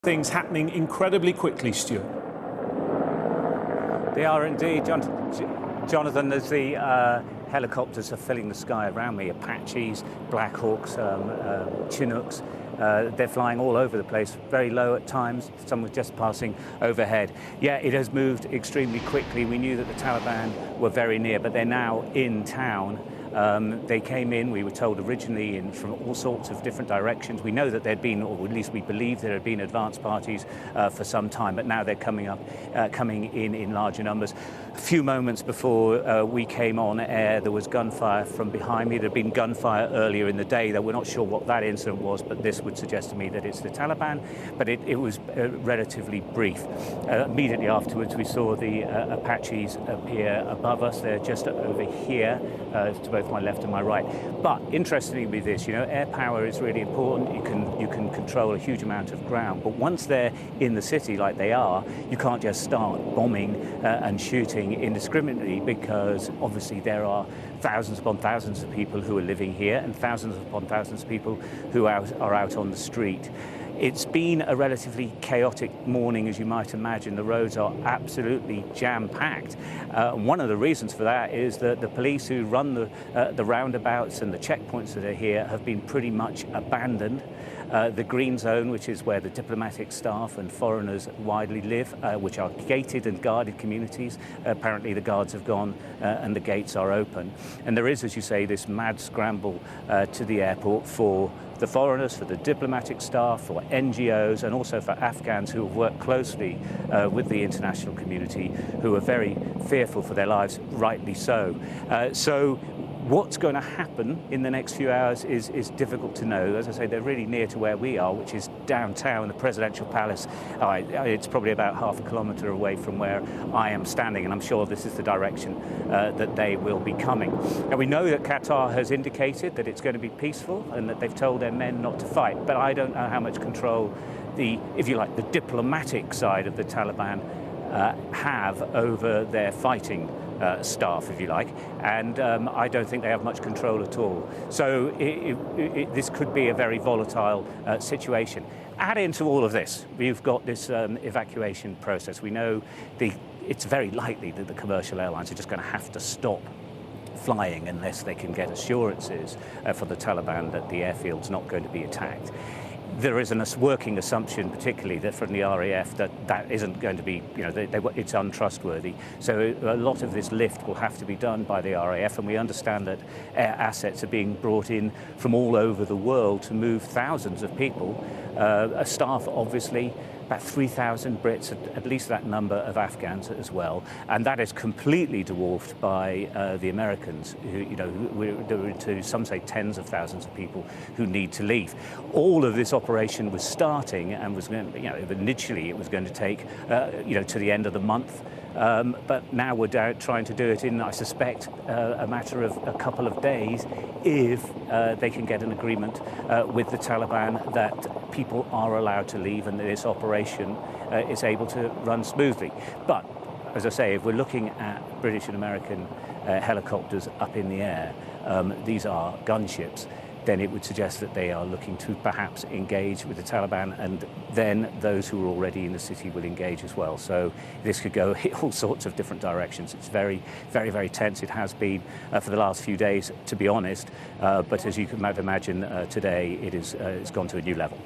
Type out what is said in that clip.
things happening incredibly quickly, Stuart. They are indeed, Jonathan, as the helicopters are filling the sky around me. Apaches, Black Hawks, Chinooks. They're flying all over the place, very low at times. Some were just passing overhead. Yeah, it has moved extremely quickly. We knew that the Taliban were very near, but they're now in town. They came in, we were told originally, from all sorts of different directions. We know that there'd been, or at least we believe there had been advance parties for some time, but now they're coming in larger numbers. A few moments before we came on air, there was gunfire from behind me. There had been gunfire earlier in the day, though we're not sure what that incident was, but this would suggest to me that it's the Taliban, but it was relatively brief. Immediately afterwards, we saw the Apaches appear above us. They're just over here, to both my left and my right. But interestingly with this, air power is really important. You can control a huge amount of ground, but once they're in the city like they are, you can't just start bombing and shooting indiscriminately, because obviously there are thousands upon thousands of people who are living here and thousands upon thousands of people who are out on the street. It's been a relatively chaotic morning, as you might imagine. The roads are absolutely jam-packed. One of the reasons for that is that the police who run the roundabouts and the checkpoints that are here have been pretty much abandoned. The green zone, which is where the diplomatic staff and foreigners widely live, which are gated and guarded communities, apparently the guards have gone and the gates are open. And there is, as you say, this mad scramble to the airport for the foreigners, for the diplomatic staff, for NGOs, and also for Afghans who have worked closely with the international community, who are very fearful for their lives, rightly so. So what's going to happen in the next few hours is difficult to know. As I say, they're really near to where we are, which is downtown, the presidential palace. It's probably about half a kilometre away from where I am standing, and I'm sure this is the direction that they will be coming. Now, we know that Qatar has indicated that it's going to be peaceful and that they've told their men not to fight, but I don't know how much control if you like, the diplomatic side of the Taliban have over their fighting staff, if you like, and I don't think they have much control at all. So this could be a very volatile situation. Add into all of this, we've got this evacuation process. We know it's very likely that the commercial airlines are just going to have to stop flying unless they can get assurances from the Taliban that the airfield's not going to be attacked. There is a working assumption, particularly that from the RAF, that isn't going to be, it's untrustworthy. So a lot of this lift will have to be done by the RAF, and we understand that air assets are being brought in from all over the world to move thousands of people. Staff, obviously, about 3,000 Brits, at least that number of Afghans as well, and that is completely dwarfed by the Americans, who, there are into, some say, tens of thousands of people who need to leave. All of this operation was starting and was going, initially it was going to take, to the end of the month. But now we're trying to do it in, I suspect, a matter of a couple of days, if they can get an agreement with the Taliban that people are allowed to leave and that this operation is able to run smoothly. But, as I say, if we're looking at British and American helicopters up in the air, these are gunships, then it would suggest that they are looking to perhaps engage with the Taliban, and then those who are already in the city will engage as well. So this could go all sorts of different directions. It's very, very, very tense. It has been for the last few days, to be honest, but as you can imagine, today it's gone to a new level.